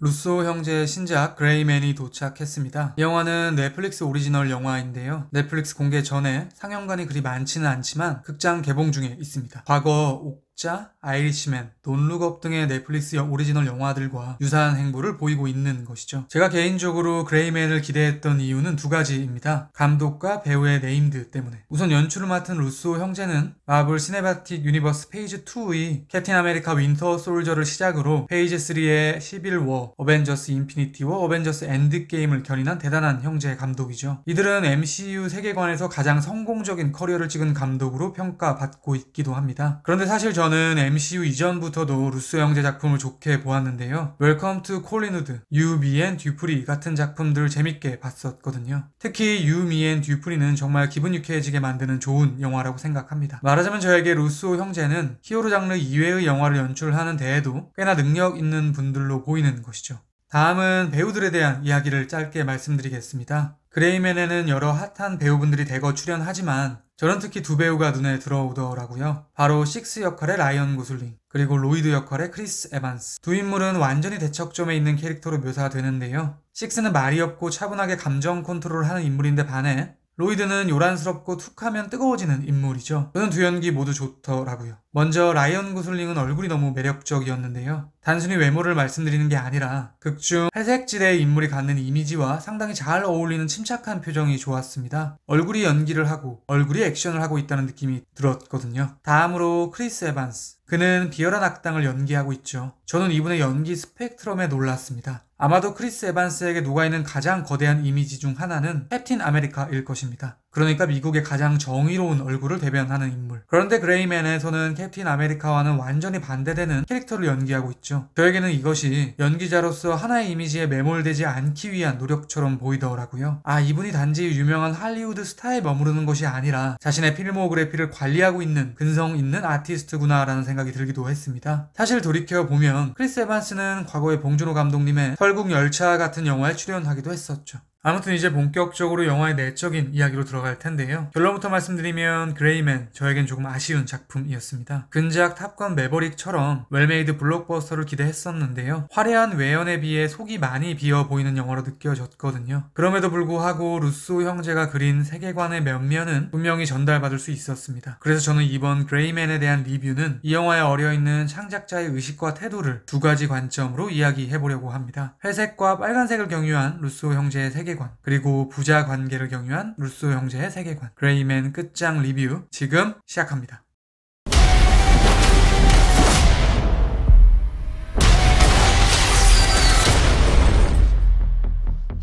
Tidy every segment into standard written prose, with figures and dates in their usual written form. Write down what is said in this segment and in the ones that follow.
루소 형제의 신작 그레이맨이 도착했습니다. 이 영화는 넷플릭스 오리지널 영화인데요. 넷플릭스 공개 전에 상영관이 그리 많지는 않지만 극장 개봉 중에 있습니다. 과거 옥자, 아이리시맨, 돈룩업 등의 넷플릭스 오리지널 영화들과 유사한 행보를 보이고 있는 것이죠. 제가 개인적으로 그레이맨을 기대했던 이유는 두 가지입니다. 감독과 배우의 네임드 때문에. 우선 연출을 맡은 루소 형제는 마블 시네마틱 유니버스 페이지 2의 캡틴 아메리카 윈터 솔저를 시작으로 페이지 3의 시빌 워, 어벤져스 인피니티 워, 어벤져스 엔드게임을 견인한 대단한 형제 감독이죠. 이들은 MCU 세계관에서 가장 성공적인 커리어를 찍은 감독으로 평가받고 있기도 합니다. 그런데 사실 저는 MCU 이전부터도 루소 형제 작품을 좋게 보았는데요. 웰컴 투 콜린우드, 유, 미 앤 듀프리 같은 작품들을 재밌게 봤었거든요. 특히 유, 미 앤 듀프리는 정말 기분 유쾌해지게 만드는 좋은 영화라고 생각합니다. 말하자면 저에게 루소 형제는 히어로 장르 이외의 영화를 연출하는 데에도 꽤나 능력 있는 분들로 보이는 것이죠. 다음은 배우들에 대한 이야기를 짧게 말씀드리겠습니다. 그레이맨에는 여러 핫한 배우분들이 대거 출연하지만 저는 특히 두 배우가 눈에 들어오더라고요. 바로 식스 역할의 라이언 고슬링, 그리고 로이드 역할의 크리스 에반스. 두 인물은 완전히 대척점에 있는 캐릭터로 묘사되는데요. 식스는 말이 없고 차분하게 감정 컨트롤을 하는 인물인데 반해 로이드는 요란스럽고 툭하면 뜨거워지는 인물이죠. 저는 두 연기 모두 좋더라고요. 먼저 라이언 고슬링은 얼굴이 너무 매력적이었는데요. 단순히 외모를 말씀드리는 게 아니라 극중 회색지대의 인물이 갖는 이미지와 상당히 잘 어울리는 침착한 표정이 좋았습니다. 얼굴이 연기를 하고 얼굴이 액션을 하고 있다는 느낌이 들었거든요. 다음으로 크리스 에반스. 그는 비열한 악당을 연기하고 있죠. 저는 이분의 연기 스펙트럼에 놀랐습니다. 아마도 크리스 에반스에게 녹아있는 가장 거대한 이미지 중 하나는 캡틴 아메리카일 것입니다. 그러니까 미국의 가장 정의로운 얼굴을 대변하는 인물. 그런데 그레이맨에서는 캡틴 아메리카와는 완전히 반대되는 캐릭터를 연기하고 있죠. 저에게는 이것이 연기자로서 하나의 이미지에 매몰되지 않기 위한 노력처럼 보이더라고요. 아, 이분이 단지 유명한 할리우드 스타에 머무르는 것이 아니라 자신의 필모그래피를 관리하고 있는 근성 있는 아티스트구나 라는 생각이 들기도 했습니다. 사실 돌이켜보면 크리스 에반스는 과거에 봉준호 감독님의 설국열차 같은 영화에 출연하기도 했었죠. 아무튼 이제 본격적으로 영화의 내적인 이야기로 들어갈 텐데요. 결론부터 말씀드리면 그레이맨, 저에겐 조금 아쉬운 작품이었습니다. 근작 탑건 매버릭처럼 웰메이드 블록버스터를 기대했었는데요. 화려한 외연에 비해 속이 많이 비어 보이는 영화로 느껴졌거든요. 그럼에도 불구하고 루소 형제가 그린 세계관의 면면은 분명히 전달받을 수 있었습니다. 그래서 저는 이번 그레이맨에 대한 리뷰는 이 영화에 어려있는 창작자의 의식과 태도를 두 가지 관점으로 이야기해보려고 합니다. 회색과 빨간색을 경유한 루소 형제의 세계관, 그리고 부자 관계를 경유한 루소 형제의 세계관. 그레이맨 끝장 리뷰 지금 시작합니다.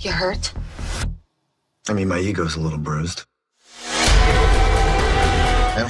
You hurt? I mean, my ego's a little bruised.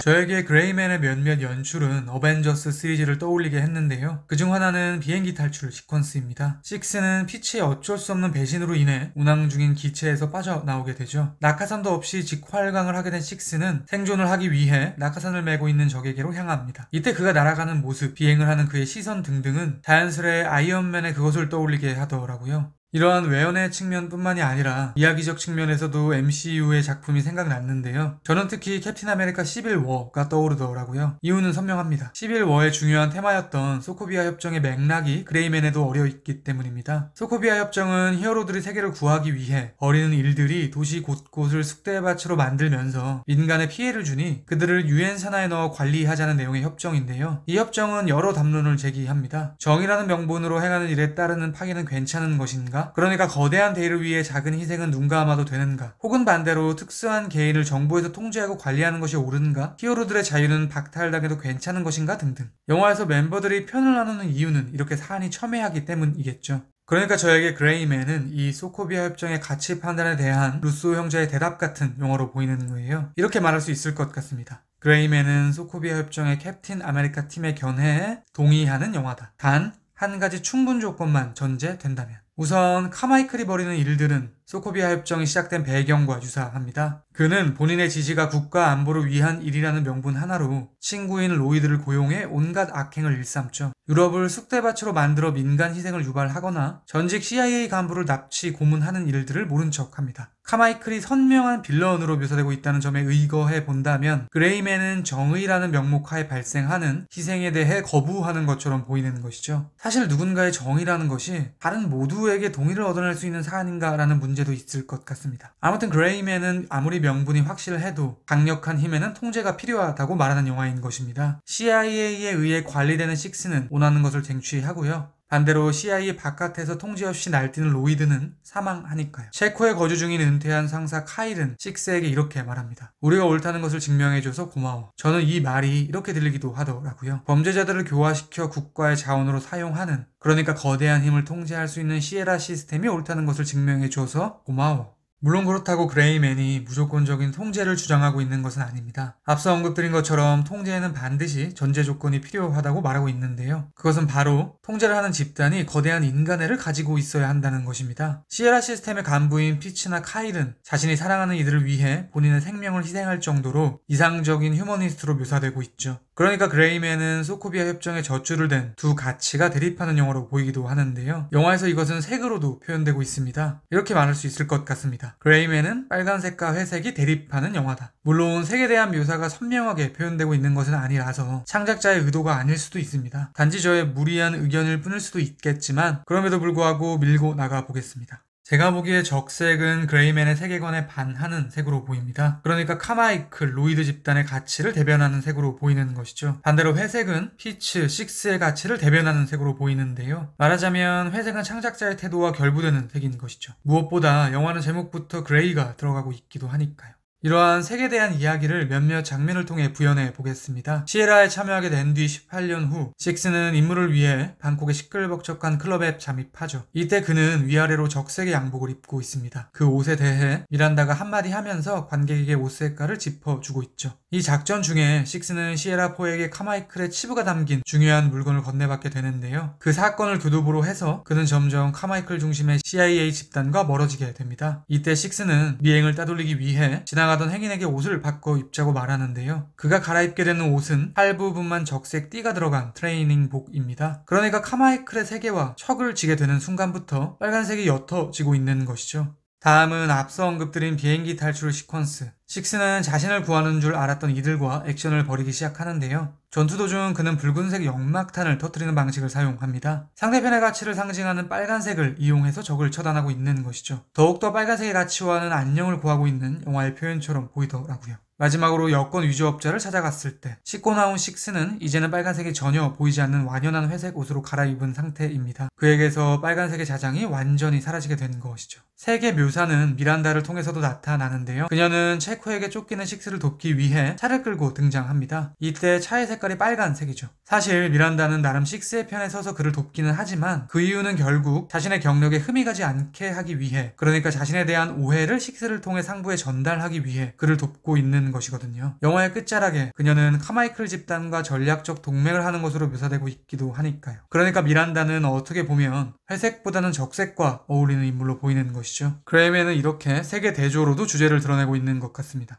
저에게 그레이맨의 몇몇 연출은 어벤져스 시리즈를 떠올리게 했는데요. 그중 하나는 비행기 탈출 시퀀스입니다. 식스는 피치의 어쩔 수 없는 배신으로 인해 운항 중인 기체에서 빠져나오게 되죠. 낙하산도 없이 직활강을 하게 된 식스는 생존을 하기 위해 낙하산을 메고 있는 적에게로 향합니다. 이때 그가 날아가는 모습, 비행을 하는 그의 시선 등등은 자연스레 아이언맨의 그것을 떠올리게 하더라고요. 이러한 외연의 측면뿐만이 아니라 이야기적 측면에서도 MCU의 작품이 생각났는데요. 저는 특히 캡틴 아메리카 시빌 워가 떠오르더라고요. 이유는 선명합니다. 시빌 워의 중요한 테마였던 소코비아 협정의 맥락이 그레이맨에도 어려있기 때문입니다. 소코비아 협정은 히어로들이 세계를 구하기 위해 벌이는 일들이 도시 곳곳을 쑥대밭으로 만들면서 민간에 피해를 주니 그들을 유엔 산하에 넣어 관리하자는 내용의 협정인데요. 이 협정은 여러 담론을 제기합니다. 정의라는 명분으로 행하는 일에 따르는 파기는 괜찮은 것인가? 그러니까 거대한 대의를 위해 작은 희생은 눈 감아도 되는가? 혹은 반대로 특수한 개인을 정부에서 통제하고 관리하는 것이 옳은가? 히어로들의 자유는 박탈당해도 괜찮은 것인가? 등등. 영화에서 멤버들이 편을 나누는 이유는 이렇게 사안이 첨예하기 때문이겠죠. 그러니까 저에게 그레이맨은 이 소코비아 협정의 가치 판단에 대한 루소 형제의 대답 같은 영화로 보이는 거예요. 이렇게 말할 수 있을 것 같습니다. 그레이맨은 소코비아 협정의 캡틴 아메리카 팀의 견해에 동의하는 영화다. 단 한 가지 충분 조건만 전제된다면. 우선 카마이클이 벌이는 일들은 소코비아 협정이 시작된 배경과 유사합니다. 그는 본인의 지시가 국가 안보를 위한 일이라는 명분 하나로 친구인 로이드를 고용해 온갖 악행을 일삼죠. 유럽을 쑥대밭으로 만들어 민간 희생을 유발하거나 전직 CIA 간부를 납치 고문하는 일들을 모른 척합니다. 카마이클이 선명한 빌런으로 묘사되고 있다는 점에 의거해 본다면 그레이맨은 정의라는 명목하에 발생하는 희생에 대해 거부하는 것처럼 보이는 것이죠. 사실 누군가의 정의라는 것이 다른 모두에게 동의를 얻어낼 수 있는 사안인가라는 문제도 있을 것 같습니다. 아무튼 그레이맨은 아무리 명분이 확실해도 강력한 힘에는 통제가 필요하다고 말하는 영화인 것입니다. CIA에 의해 관리되는 식스는 원하는 것을 쟁취하고요. 반대로 CIA 바깥에서 통제 없이 날뛰는 로이드는 사망하니까요. 체코에 거주 중인 은퇴한 상사 카일은 식스에게 이렇게 말합니다. 우리가 옳다는 것을 증명해줘서 고마워. 저는 이 말이 이렇게 들리기도 하더라고요. 범죄자들을 교화시켜 국가의 자원으로 사용하는, 그러니까 거대한 힘을 통제할 수 있는 시에라 시스템이 옳다는 것을 증명해줘서 고마워. 물론 그렇다고 그레이맨이 무조건적인 통제를 주장하고 있는 것은 아닙니다. 앞서 언급드린 것처럼 통제에는 반드시 전제 조건이 필요하다고 말하고 있는데요. 그것은 바로 통제를 하는 집단이 거대한 인간애를 가지고 있어야 한다는 것입니다. 시에라 시스템의 간부인 피츠나 카일은 자신이 사랑하는 이들을 위해 본인의 생명을 희생할 정도로 이상적인 휴머니스트로 묘사되고 있죠. 그러니까 그레이맨은 소코비아 협정에 젖줄을 댄 두 가치가 대립하는 영화로 보이기도 하는데요. 영화에서 이것은 색으로도 표현되고 있습니다. 이렇게 말할 수 있을 것 같습니다. 그레이맨은 빨간색과 회색이 대립하는 영화다. 물론 색에 대한 묘사가 선명하게 표현되고 있는 것은 아니라서 창작자의 의도가 아닐 수도 있습니다. 단지 저의 무리한 의견일 뿐일 수도 있겠지만 그럼에도 불구하고 밀고 나가 보겠습니다. 제가 보기에 적색은 그레이맨의 세계관에 반하는 색으로 보입니다. 그러니까 카마이클, 로이드 집단의 가치를 대변하는 색으로 보이는 것이죠. 반대로 회색은 피츠, 식스의 가치를 대변하는 색으로 보이는데요. 말하자면 회색은 창작자의 태도와 결부되는 색인 것이죠. 무엇보다 영화는 제목부터 그레이가 들어가고 있기도 하니까요. 이러한 색에 대한 이야기를 몇몇 장면을 통해 부연해 보겠습니다. 시에라에 참여하게 된 뒤 18년 후 식스는 임무를 위해 방콕의 시끌벅적한 클럽에 잠입하죠. 이때 그는 위아래로 적색의 양복을 입고 있습니다. 그 옷에 대해 미란다가 한마디 하면서 관객에게 옷 색깔을 짚어주고 있죠. 이 작전 중에 식스는 시에라 포에게 카마이클의 치부가 담긴 중요한 물건을 건네받게 되는데요. 그 사건을 교두보로 해서 그는 점점 카마이클 중심의 CIA 집단과 멀어지게 됩니다. 이때 식스는 미행을 따돌리기 위해 지나가던 행인에게 옷을 바꿔 입자고 말하는데요. 그가 갈아입게 되는 옷은 팔 부분만 적색 띠가 들어간 트레이닝복입니다. 그러니까 카마이클의 세계와 척을 지게 되는 순간부터 빨간색이 옅어지고 있는 것이죠. 다음은 앞서 언급드린 비행기 탈출 시퀀스. 식스는 자신을 구하는 줄 알았던 이들과 액션을 벌이기 시작하는데요. 전투 도중 그는 붉은색 연막탄을 터뜨리는 방식을 사용합니다. 상대편의 가치를 상징하는 빨간색을 이용해서 적을 처단하고 있는 것이죠. 더욱더 빨간색의 가치와는 안녕을 구하고 있는 영화의 표현처럼 보이더라고요. 마지막으로 여권 위조업자를 찾아갔을 때 씻고 나온 식스는 이제는 빨간색이 전혀 보이지 않는 완연한 회색 옷으로 갈아입은 상태입니다. 그에게서 빨간색의 자장이 완전히 사라지게 된 것이죠. 색의 묘사는 미란다를 통해서도 나타나는데요. 그녀는 체코에게 쫓기는 식스를 돕기 위해 차를 끌고 등장합니다. 이때 차의 색깔이 빨간색이죠. 사실 미란다는 나름 식스의 편에 서서 그를 돕기는 하지만 그 이유는 결국 자신의 경력에 흠이 가지 않게 하기 위해, 그러니까 자신에 대한 오해를 식스를 통해 상부에 전달하기 위해 그를 돕고 있는 것이거든요. 영화의 끝자락에 그녀는 카마이클 집단과 전략적 동맹을 하는 것으로 묘사되고 있기도 하니까요. 그러니까 미란다는 어떻게 보면 회색보다는 적색과 어울리는 인물로 보이는 것이죠. 그레이맨은 이렇게 세계 대조로도 주제를 드러내고 있는 것 같습니다.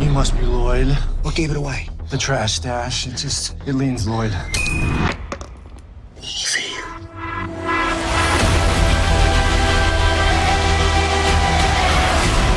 You must be Lloyd. What gave it away? The trash stash. It leans Lloyd. Easy.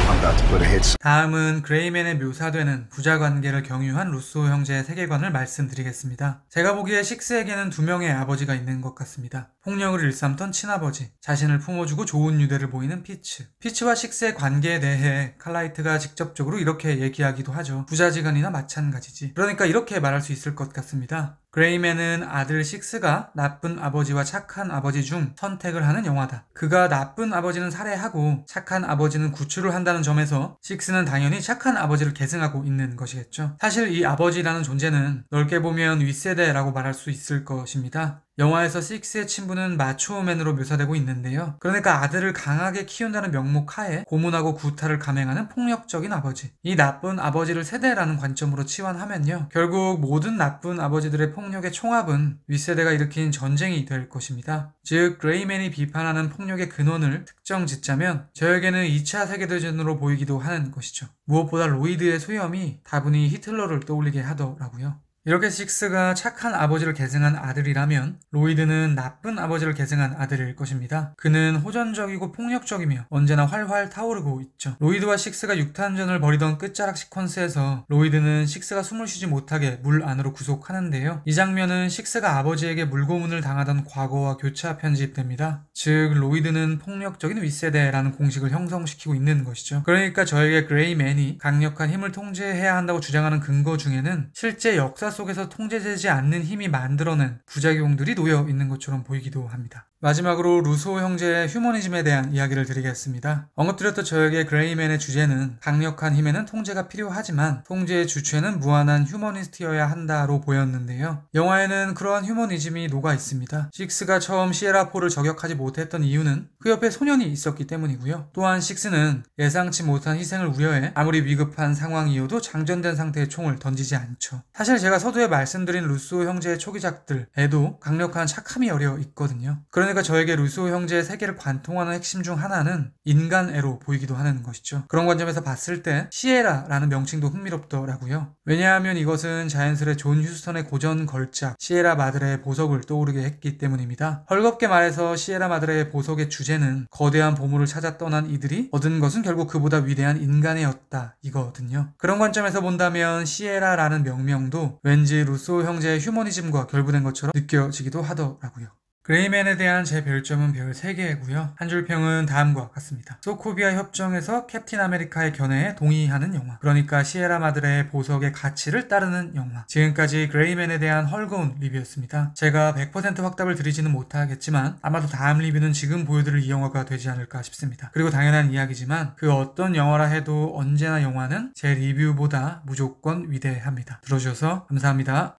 I'm about to put a hit. 다음은 그레이맨에 묘사되는 부자 관계를 경유한 루소 형제의 세계관을 말씀드리겠습니다. 제가 보기에 식스에게는 두 명의 아버지가 있는 것 같습니다. 폭력을 일삼던 친아버지, 자신을 품어주고 좋은 유대를 보이는 피츠. 피츠와 식스의 관계에 대해 칼라이트가 직접적으로 이렇게 얘기하기도 하죠. 부자지간이나 마찬가지지. 그러니까 이렇게 말할 수 있을 것 같습니다. 그레이맨은 아들 식스가 나쁜 아버지와 착한 아버지 중 선택을 하는 영화다. 그가 나쁜 아버지는 살해하고 착한 아버지는 구출을 한다는 점에서 식스는 당연히 착한 아버지를 계승하고 있는 것이겠죠. 사실 이 아버지라는 존재는 넓게 보면 윗세대라고 말할 수 있을 것입니다. 영화에서 식스의 친부는 마초맨으로 묘사되고 있는데요. 그러니까 아들을 강하게 키운다는 명목 하에 고문하고 구타를 감행하는 폭력적인 아버지. 이 나쁜 아버지를 세대라는 관점으로 치환하면요. 결국 모든 나쁜 아버지들의 폭력의 총합은 윗세대가 일으킨 전쟁이 될 것입니다. 즉 그레이맨이 비판하는 폭력의 근원을 특정 짓자면 저에게는 2차 세계대전으로 보이기도 하는 것이죠. 무엇보다 로이드의 소염이 다분히 히틀러를 떠올리게 하더라고요. 이렇게 식스가 착한 아버지를 계승한 아들이라면 로이드는 나쁜 아버지를 계승한 아들일 것입니다. 그는 호전적이고 폭력적이며 언제나 활활 타오르고 있죠. 로이드와 식스가 육탄전을 벌이던 끝자락 시퀀스에서 로이드는 식스가 숨을 쉬지 못하게 물 안으로 구속하는데요. 이 장면은 식스가 아버지에게 물고문을 당하던 과거와 교차 편집됩니다. 즉 로이드는 폭력적인 윗세대라는 공식을 형성시키고 있는 것이죠. 그러니까 저에게 그레이맨이 강력한 힘을 통제해야 한다고 주장하는 근거 중에는 실제 역사 속에서 통제되지 않는 힘이 만들어낸 부작용들이 놓여 있는 것처럼 보이기도 합니다. 마지막으로 루소 형제의 휴머니즘에 대한 이야기를 드리겠습니다. 언급드렸던 저에게 그레이맨의 주제는 강력한 힘에는 통제가 필요하지만 통제의 주체는 무한한 휴머니스트여야 한다로 보였는데요. 영화에는 그러한 휴머니즘이 녹아 있습니다. 식스가 처음 시에라4를 저격하지 못했던 이유는 그 옆에 소년이 있었기 때문이고요. 또한 식스는 예상치 못한 희생을 우려해 아무리 위급한 상황이어도 장전된 상태의 총을 던지지 않죠. 사실 제가 서두에 말씀드린 루소 형제의 초기작들에도 강력한 착함이 어려 있거든요. 그러니까 저에게 루소 형제의 세계를 관통하는 핵심 중 하나는 인간애로 보이기도 하는 것이죠. 그런 관점에서 봤을 때 시에라라는 명칭도 흥미롭더라고요. 왜냐하면 이것은 자연스레 존 휴스턴의 고전 걸작 시에라 마드레의 보석을 떠오르게 했기 때문입니다. 헐겁게 말해서 시에라 마드레의 보석의 주제는 거대한 보물을 찾아 떠난 이들이 얻은 것은 결국 그보다 위대한 인간애였다 이거거든요. 그런 관점에서 본다면 시에라라는 명명도 왠지 루소 형제의 휴머니즘과 결부된 것처럼 느껴지기도 하더라고요. 그레이맨에 대한 제 별점은 별 3개고요. 한 줄 평은 다음과 같습니다. 소코비아 협정에서 캡틴 아메리카의 견해에 동의하는 영화. 그러니까 시에라 마드레의 보석의 가치를 따르는 영화. 지금까지 그레이맨에 대한 헐거운 리뷰였습니다. 제가 100% 확답을 드리지는 못하겠지만 아마도 다음 리뷰는 지금 보여드릴 이 영화가 되지 않을까 싶습니다. 그리고 당연한 이야기지만 그 어떤 영화라 해도 언제나 영화는 제 리뷰보다 무조건 위대합니다. 들어주셔서 감사합니다.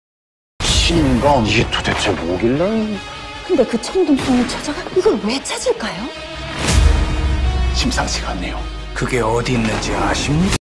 신검 이게 도대체 뭐길래? 근데 그 청둥성을 찾아가 이걸 왜 찾을까요? 심상치가 않네요. 그게 어디 있는지 아십니까?